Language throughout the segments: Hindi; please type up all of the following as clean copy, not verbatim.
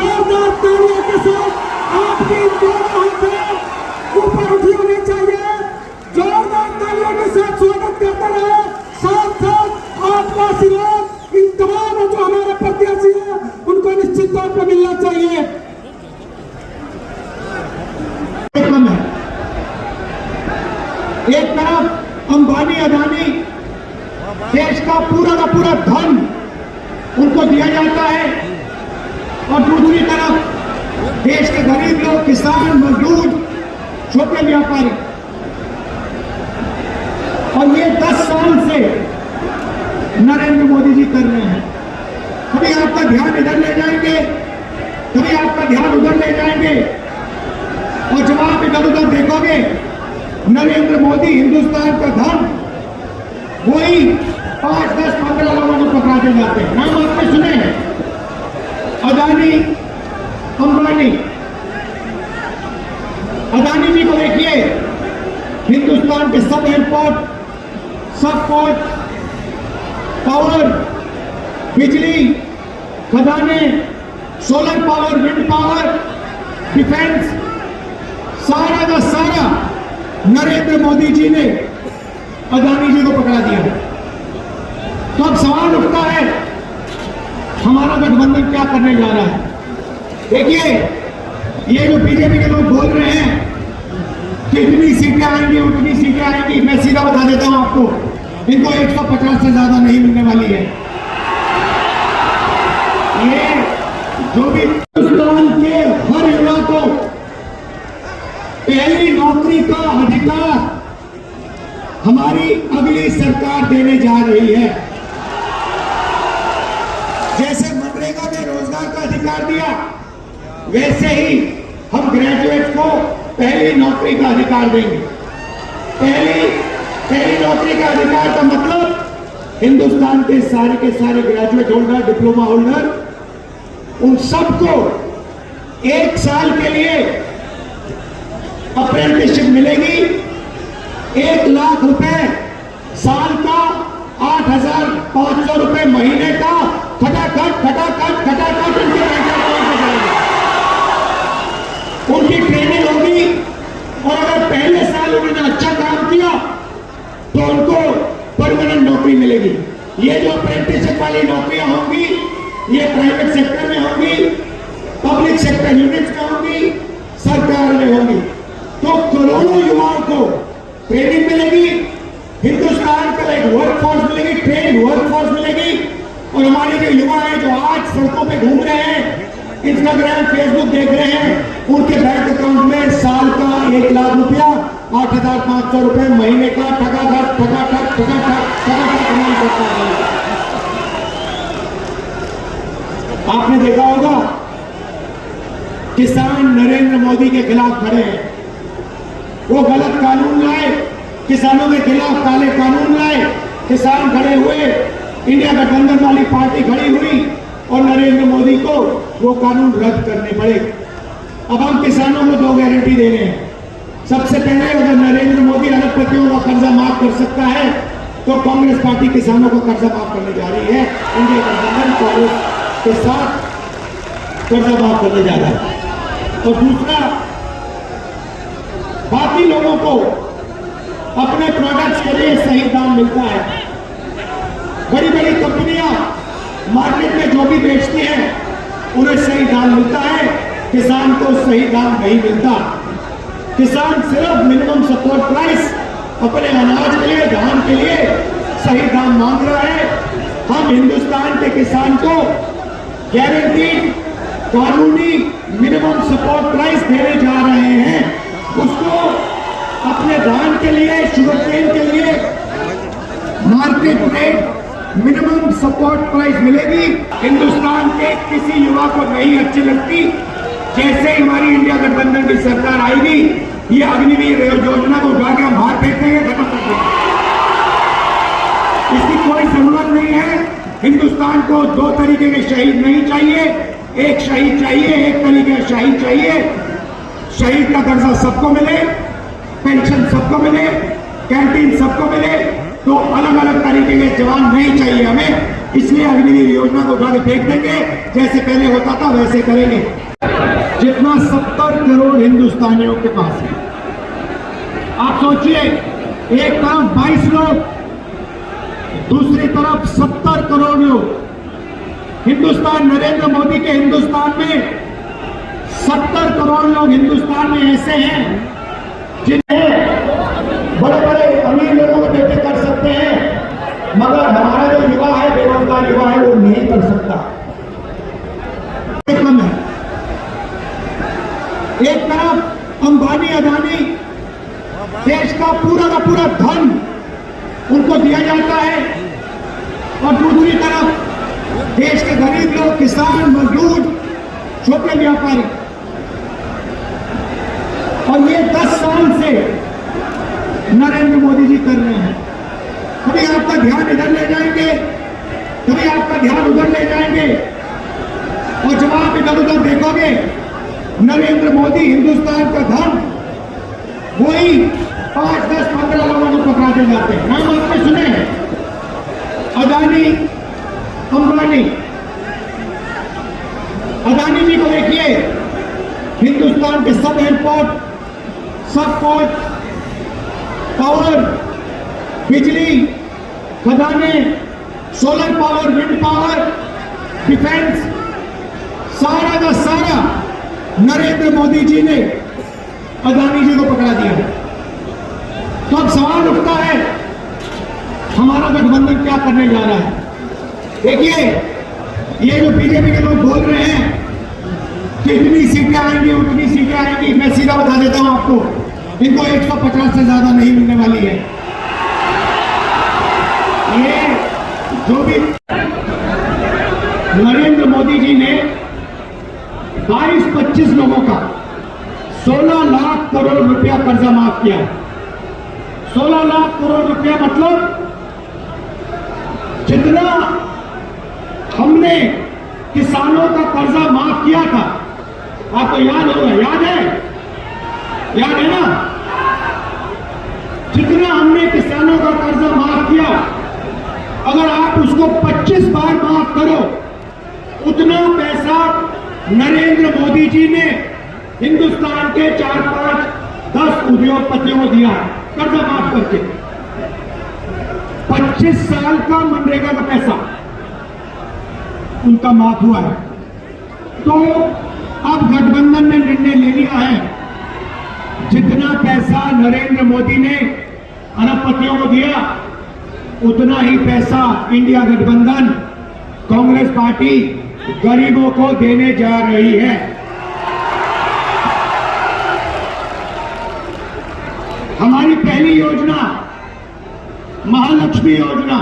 जोरदार तालियों के साथ आपकी दोनों हाथें ऊपर उठी होनी चाहिए। जोरदार तालियों के साथ स्वागत करते रहे। साथ साथ आपका आशीर्वाद इन तमाम जो हमारे प्रत्याशी हैं उनको निश्चित तौर पर मिलना चाहिए। एक तरफ अंबानी अदानी देश का पूरा धन उनको दिया जाता है और दूसरी तरफ देश के गरीब लोग, किसान, मजदूर, छोटे व्यापारी, और ये 10 साल से नरेंद्र मोदी जी कर रहे हैं। कभी आपका ध्यान इधर ले जाएंगे, कभी आपका ध्यान उधर ले जाएंगे, और जब आप इधर उधर देखोगे नरेंद्र मोदी हिंदुस्तान का धन वही 5, 10, 15 लोगों को पकड़ा दे जाते हैं। नाम आपने सुने हैं, अदानी, अंबानी। अदानी जी को देखिए, हिंदुस्तान के सब एयरपोर्ट, सब पोर्ट, पावर, बिजली, खदाने, solar power, wind power, defence, सारा का सारा नरेंद्र मोदी जी ने अदानी जी को पकड़ा दिया। तो अब सवाल उठता है, हमारा गठबंधन क्या करने जा रहा है? देखिए, ये जो बीजेपी के लोग बोल रहे हैं कि इतनी सीटें आएंगी, उतनी सीटें आएंगी, मैं सीधा बता देता हूं आपको, इनको 150 से ज्यादा नहीं मिलने वाली है। ये जो भी हिंदुस्तान के हर युवा को पहली नौकरी का अधिकार हमारी अगली सरकार देने जा रही है। जैसे मनरेगा में रोजगार का अधिकार दिया, वैसे ही हम ग्रेजुएट को पहली नौकरी का अधिकार देंगे। पहली नौकरी का अधिकार का मतलब हिंदुस्तान के सारे ग्रेजुएट होल्डर, डिप्लोमा होल्डर, उन सबको 1 साल के लिए अप्रेंटिसशिप मिलेगी। 1 लाख रुपए साल का, 8,500 रुपए महीने का, खटाखट उनकी ट्रेनिंग होगी। और अगर पहले साल उन्होंने अच्छा काम किया तो उनको परमानेंट नौकरी मिलेगी। ये जो अप्रेंटिसशिप वाली नौकरियां होंगी, ये प्राइवेट सेक्टर में होंगी, पब्लिक सेक्टर यूनिट्स में होंगी, सरकार में होंगी। तो करोड़ों युवाओं को ट्रेनिंग मिलेगी, हिंदुस्तान का एक वर्कफोर्स मिलेगी, ट्रेन वर्कफोर्स मिलेगी। और हमारे जो युवा हैं जो आज सड़कों पे घूम रहे हैं, इंस्टाग्राम, फेसबुक देख रहे हैं, उनके बैंक अकाउंट में साल का 1 लाख रुपया, 8,500 रुपए महीने का ठगाठक कमाई करता है। आपने देखा होगा, किसान नरेंद्र मोदी के खिलाफ खड़े हैं। वो गलत कानून लाए, किसानों के खिलाफ काले कानून लाए, किसान खड़े हुए, इंडिया गठबंधन वाली पार्टी खड़ी हुई और नरेंद्र मोदी को वो कानून रद्द करने पड़े। अब हम किसानों को 2 गारंटी दे रहे हैं। सबसे पहले, अगर नरेंद्र मोदी अरबपतियों का कर्जा माफ कर सकता है तो कांग्रेस पार्टी किसानों को कर्जा माफ करने जा रही है। इंडिया गठबंधन कांग्रेस के साथ कर्जा माफ करने जा रहा है। और दूसरा, बाकी लोगों को अपने प्रोडक्ट्स के लिए सही दाम मिलता है। बड़ी बड़ी कंपनियां मार्केट में जो भी बेचती हैं उन्हें सही दाम मिलता है, किसान को सही दाम नहीं मिलता। किसान सिर्फ मिनिमम सपोर्ट प्राइस अपने अनाज के लिए, धान के लिए सही दाम मांग रहा है। हम हिंदुस्तान के किसान को गारंटीड कानूनी मिनिमम सपोर्ट प्राइस देने जा रहे हैं। उसको अपने धान के लिए, शुगर केन के लिए market rate minimum support price मिलेगी। हिंदुस्तान के किसी युवा को नहीं अच्छी लगती। जैसे ही हमारी इंडिया गठबंधन की सरकार आएगी, ये अग्निवीर योजना को उठा के हम बाहर फेंक देंगे, खत्म कर देंगे। इसकी कोई जरूरत नहीं है। हिंदुस्तान को 2 तरीके के शहीद नहीं चाहिए। एक शहीद चाहिए, एक तरीके का शहीद चाहिए। शहीद का दर्जा सबको मिले, पेंशन सबको मिले, कैंटीन सबको मिले। तो अलग अलग तरीके के जवान नहीं चाहिए हमें। इसलिए अग्निवीर योजना को उठा के फेंक देंगे, जैसे पहले होता था वैसे करेंगे। जितना 70 करोड़ हिंदुस्तानियों के पास है, आप सोचिए, एक तरफ 22 लोग, दूसरी तरफ 70 करोड़ लोग। हिंदुस्तान, नरेंद्र मोदी के हिंदुस्तान में 70 करोड़ लोग हिंदुस्तान में ऐसे हैं जिन्हें बड़े बड़े अमीर लोगों के बेटे कर सकते हैं, मगर हमारा जो युवा है, बेरोजगार युवा है, वो नहीं कर सकता। कम है। एक तरफ अंबानी अदानी, देश का पूरा धन उनको दिया जाता है, और दूसरी तरफ देश के गरीब लोग, किसान, मजदूर, छोटे व्यापारी। और ये 10 साल से नरेंद्र मोदी जी कर रहे हैं। कभी आपका ध्यान इधर ले जाएंगे, कभी आपका ध्यान उधर ले जाएंगे, और जब आप इधर उधर देखोगे, नरेंद्र मोदी हिंदुस्तान का धन वही 5, 10, 15 लोगों को पकड़ाते जाते हैं। नाम आपने सुने हैं, अदानी, अंबानी। अदानी जी को देखिए, हिंदुस्तान के सब एयरपोर्ट, सब पोर्ट, पावर, बिजली, खदाने, solar power, wind power, defence, सारा का सारा नरेंद्र मोदी जी ने अदानी जी को पकड़ा दिया। तो अब सवाल उठता है, हमारा गठबंधन क्या करने जा रहा है? देखिए, ये जो बीजेपी के लोग बोल रहे हैं कि इतनी सीटें आएंगी, उतनी सीटें आएंगी, मैं सीधा बता देता हूं आपको, इनको 150 से ज्यादा नहीं मिलने वाली है। ये जो भी नरेंद्र मोदी जी ने 22-25 लोगों का 16 लाख करोड़ रुपया कर्जा माफ किया। 16 लाख करोड़ रुपया मतलब जितना हमने किसानों का कर्जा माफ किया था, आपको याद होगा, याद है ना? जितना हमने किसानों का कर्जा माफ किया, अगर आप उसको 25 बार माफ करो, उतना पैसा नरेंद्र मोदी जी ने हिंदुस्तान के 4, 5, 10 उद्योगपतियों को दिया है कर्जा माफ करके। 25 साल का मनरेगा का पैसा उनका माफ हुआ है। तो अब गठबंधन ने निर्णय ले लिया है, जितना पैसा नरेंद्र मोदी ने अरबपतियों को दिया, उतना ही पैसा इंडिया गठबंधन, कांग्रेस पार्टी गरीबों को देने जा रही है। हमारी पहली योजना महालक्ष्मी योजना,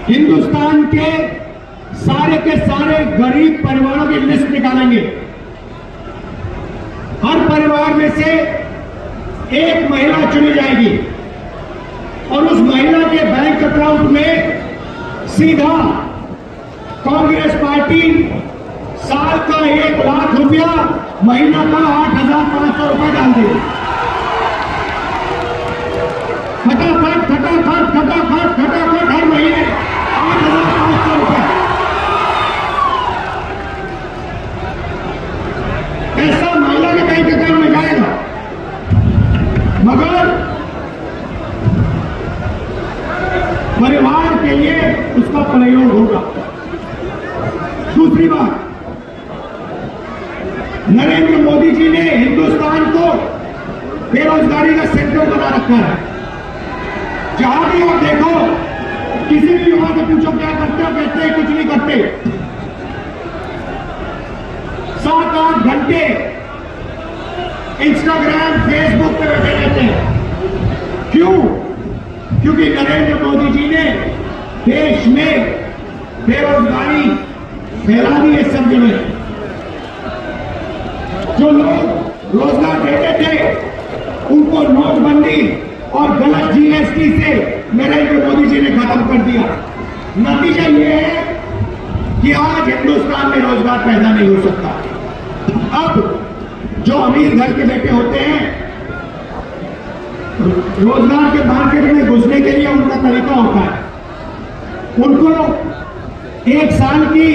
हिंदुस्तान के सारे गरीब परिवारों की लिस्ट निकालेंगे। हर परिवार में से एक महिला चुनी जाएगी और उस महिला के बैंक अकाउंट में सीधा कांग्रेस पार्टी साल का 1 लाख रुपया, महीना का 8,500 रुपया डाल देगी। फटाफट हर महीने 8,500 रुपया ऐसा महिला के बैंक अकाउंट में जाएगा, मगर परिवार के लिए उसका प्रयोग होगा। दूसरी बात, नरेंद्र मोदी जी ने हिंदुस्तान को बेरोजगारी का सेंटर बना रखा है। जहां भी आप देखो, किसी भी युवा से पूछो क्या करते हो, कहते हैं कुछ नहीं करते। 7-8 घंटे इंस्टाग्राम, फेसबुक पे बैठे रहते हैं। क्यों? क्योंकि नरेंद्र मोदी जी ने देश में बेरोजगारी फैला दी है सब जगह। जो लोग रोजगार देते थे, उनको नोटबंदी और गलत जीएसटी से नरेंद्र मोदी जी ने खत्म कर दिया। नतीजा ये है कि आज हिंदुस्तान में रोजगार पैदा नहीं हो सकता। अब जो अमीर घर के बेटे होते हैं, रोजगार के मार्केट में घुसने के लिए उनका तरीका होता है उनको 1 साल की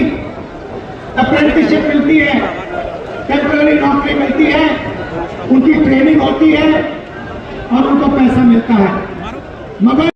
अप्रेंटिसशिप मिलती है, टेम्पररी नौकरी मिलती है, उनकी ट्रेनिंग होती है और उनको पैसा मिलता है। मगर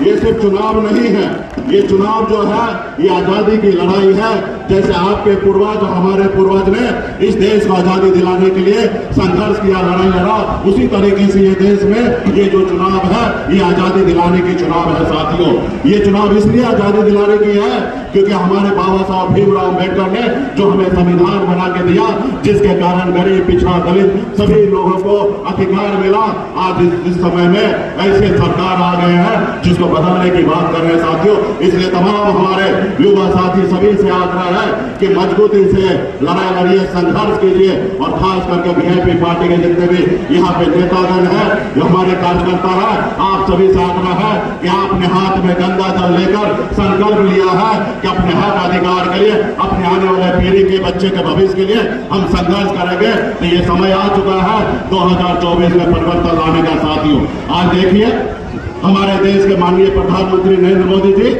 ये सिर्फ चुनाव नहीं है, ये चुनाव जो है ये आजादी की लड़ाई है। जैसे आपके पूर्वज और हमारे पूर्वज ने इस देश को आजादी दिलाने के लिए संघर्ष किया, लड़ाई लड़ा, उसी तरीके से ये देश में ये जो चुनाव है ये आजादी दिलाने की चुनाव है। साथियों, ये चुनाव इसलिए आजादी दिलाने की है क्योंकि हमारे बाबा साहब भीमराव अम्बेडकर ने जो हमें संविधान बना के दिया, जिसके कारण गरीब, पिछड़ा, दलित सभी लोगों को अधिकार मिला। आज इस समय में ऐसे सरकार आ गए हैं जिसको बदलने की बात कर रहे हैं। साथियों, इसलिए तमाम हमारे युवा साथी सभी से आग्रह है कि मजबूती से लड़ाई लड़िए, संघर्ष कीजिए और खास करके वीआईपी पार्टी के जितने भी यहाँ पे नेतागण है, जो हमारे कार्यकर्ता है, आप सभी से आग्रह है कि आपने हाथ में गंगा जल लेकर संकल्प लिया है कि अपने हक अधिकार के लिए, अपने आने वाले पीढ़ी के बच्चे के भविष्य के लिए हम संघर्ष करेंगे। तो ये समय आ चुका है 2024 में परिवर्तन लाने का। साथियों, आज देखिए हमारे देश के माननीय प्रधानमंत्री नरेंद्र मोदी जी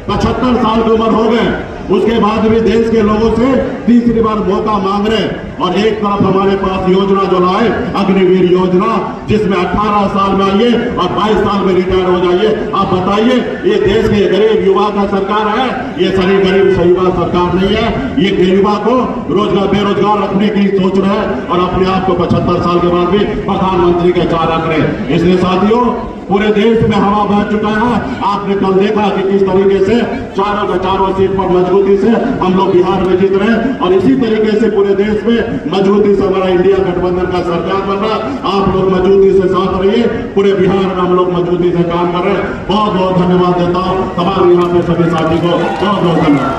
75 साल की उम्र हो गए, उसके बाद भी देश के लोगों से तीसरी बार मौका मांग रहे। और एक तरफ हमारे पास योजना जो लाए, अग्निवीर योजना, जिसमें 18 साल में आइए और 22 साल में रिटायर हो जाइए। आप बताइए, ये देश के गरीब युवा का सरकार है, ये सभी गरीब युवा सरकार नहीं है। ये युवा को रोजगार, बेरोजगार रखने की सोच रहे हैं और अपने आप को 75 साल के बाद भी प्रधानमंत्री के चार रख रहे। इसलिए साथियों, पूरे देश में हवा बह चुका है। आपने कल देखा कि किस तरीके से चारों के चारों सीट पर मजबूती से हम लोग बिहार में जीत रहे हैं और इसी तरीके से पूरे देश में मजबूती से हमारा इंडिया गठबंधन का सरकार बन रहा है। आप लोग मजबूती से साथ रहिए, पूरे बिहार में हम लोग मजबूती से काम कर रहे हैं। बहुत बहुत धन्यवाद देता हूँ तमाम यहाँ पे सभी साथी को, बहुत बहुत धन्यवाद।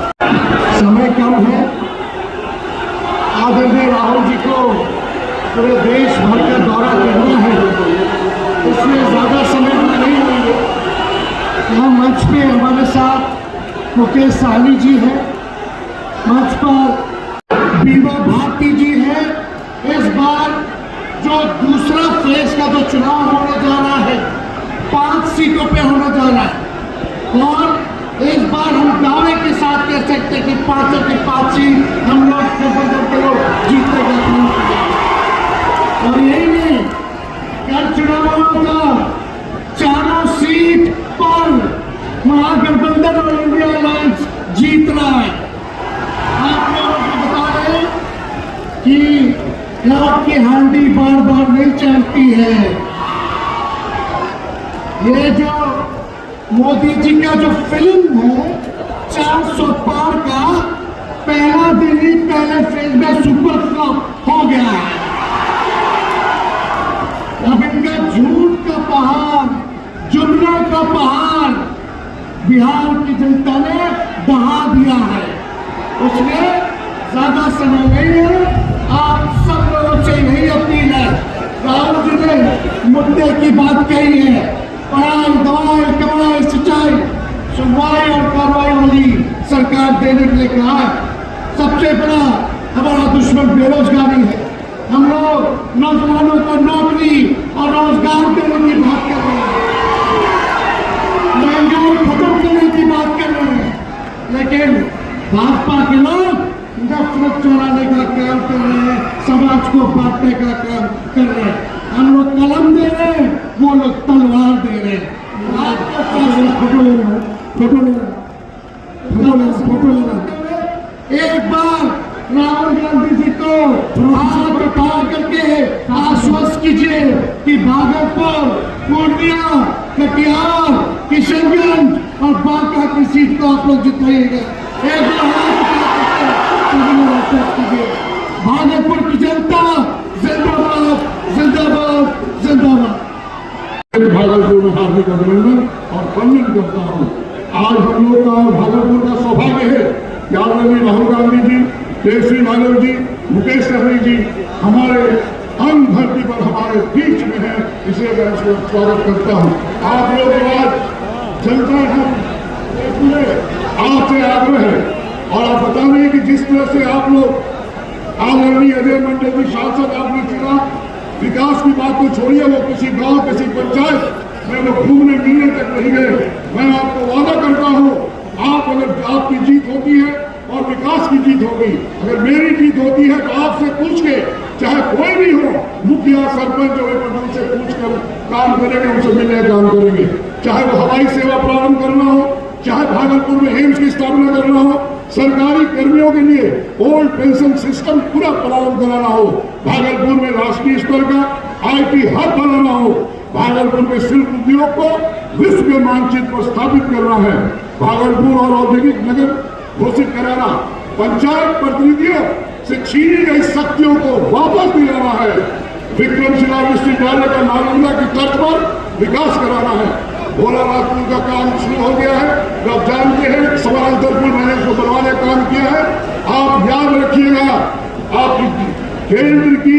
समय कम है, आदरणीय राहुल जी को पूरे देश भर का दौरा करना है, इसलिए ज्यादा समय नहीं लेंगे। यहाँ मंच पे हमारे साथ मुकेश साहनी जी हैं, मंच पर बीमा भारती जी हैं। इस बार जो दूसरा फेज का जो चुनाव होने जा रहा है 5 सीटों पे होने जा रहा है और इस बार हम दावे के साथ कह सकते हैं कि 5 की 5 सीट हम लोग के लोग जीतेगा। और यही नहीं, कल चुनावों का चारों सीट पर महागठबंधन और इंडिया अलायंस जीत रहा है। आप लोगों को बता दें कि आपकी हांडी बार बार नहीं चलती है। ये जो मोदी जी का जो फिल्म है 400 पार का, पहला दिन ही पहले फेज में सुपर फ्लॉप हो गया है। अब इनका झूठ का पहाड़, जुमलों का पहाड़ बिहार की जनता ने बहा दिया है। उसमें ज्यादा समय नहीं है। आप सब लोगों से यही अपील है, राहुल जी ने मुद्दे की बात कही है, पढ़ाई, दवाई, कमाई, सिंचाई, सुनवाई और कार्रवाई वाली सरकार देने के लिए कहा है। सबसे बड़ा हमारा दुश्मन बेरोजगारी है। हम लोग नौजवानों को नौकरी और रोजगार देने की बात कर रहे हैं, महंगाई खत्म करने की बात कर रहे हैं, लेकिन भाजपा के लोग नफरत चुराने का काम कर रहे हैं, समाज को बांटने का काम कर रहे हैं। हम लोग कलम दे रहे हैं, वो लोग तलवार दे रहे हैं। फोटो ले रहा हूँ, फोटो ले रहा हूँ। एक बार राहुल गांधी जी को हाथ उठा करके आश्वस्त कीजिए कि भागलपुर, पूर्णिया, कटिहार, किशनगंज और बांका की सीट को आप लोग जिताइएगा। एक बार आश्वस्त कीजिए। भागलपुर की जनता जिंदाबाद, जिंदाबाद, जिंदाबाद। भागलपुर में हार्दिक अभिनंदन और वंदन करता हूँ। आज हम लोग का भागलपुर का सौभाग्य है कि आदरणीय राहुल गांधी जी, केसरी यादव जी, मुकेश सहनी जी हमारे अंग धरती पर हमारे बीच में है, इसलिए मैं इसको स्वागत करता हूँ। आप लोग आज जनता हम पूरे आपसे आग्रह है और आप बता रहे हैं कि जिस तरह से आप लोग आदरणीय अजय मंडल जी सांसद आपने चुना, विकास की बात को छोड़िए, वो किसी गांव, किसी पंचायत में वो घूमने मिलने तक नहीं गए। मैं आपको वादा करता हूँ आप अगर आपकी जीत होती है और विकास की जीत होगी, अगर मेरी जीत होती है तो आपसे पूछ के, चाहे कोई भी हो, मुखिया सरपंच जो है उनसे पूछ कर काम करेंगे, उनसे मिलने काम करेंगे। चाहे वो हवाई सेवा प्रारंभ करना हो, चाहे भागलपुर में एम्स की स्थापना करना हो, सरकारी कर्मियों के लिए ओल्ड पेंशन सिस्टम पूरा प्रारंभ कराना हो, भागलपुर में राष्ट्रीय स्तर का IT हब बनाना हो, भागलपुर के शिल्प उद्योग को विश्व के मानचित्र पर स्थापित करना है, भागलपुर और औद्योगिक नगर घोषित कराना, पंचायत प्रतिनिधियों से छीनी गई शक्तियों को वापस दिलाना है, विक्रमशिला विश्वविद्यालय का नालंदा की तर्ज पर विकास कराना है, भोला राजपुर का काम शुरू हो गया है, आप जानते हैं समानांतरपुर मैंने उसको बनवाने का काम किया है। आप याद रखिएगा, आप केंद्र की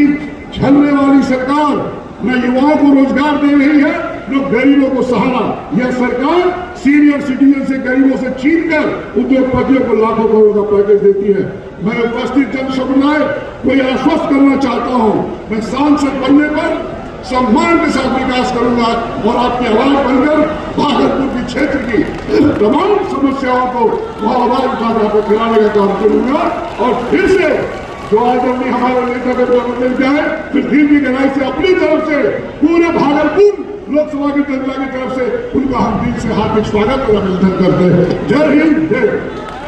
छलने वाली सरकार न युवाओं को रोजगार दे रही है, न गरीबों को सहारा। यह सरकार सीनियर सिटीजन से, गरीबों से छीन कर उद्योगपतियों को लाखों करोड़ का पैकेज देती है। मैं उपस्थित जन समुदाय को यह आश्वस्त करना चाहता हूं, मैं सांसद बनने पर सम्मान के साथ विकास करूंगा और आपकी आवाज बनकर भागलपुर की क्षेत्र की तमाम समस्याओं को वो आवाज उठाकर खिलाने का काम करूंगा। और फिर से जो आदरणीय हमारे नेता का बदल जाए, फिर दिल की गहराई से अपनी तरफ से पूरे भागलपुर लोकसभा की जनता की तरफ से उनका हम दिल से हार्दिक स्वागत और अभिनंदन करते हैं। जय हिंद, जय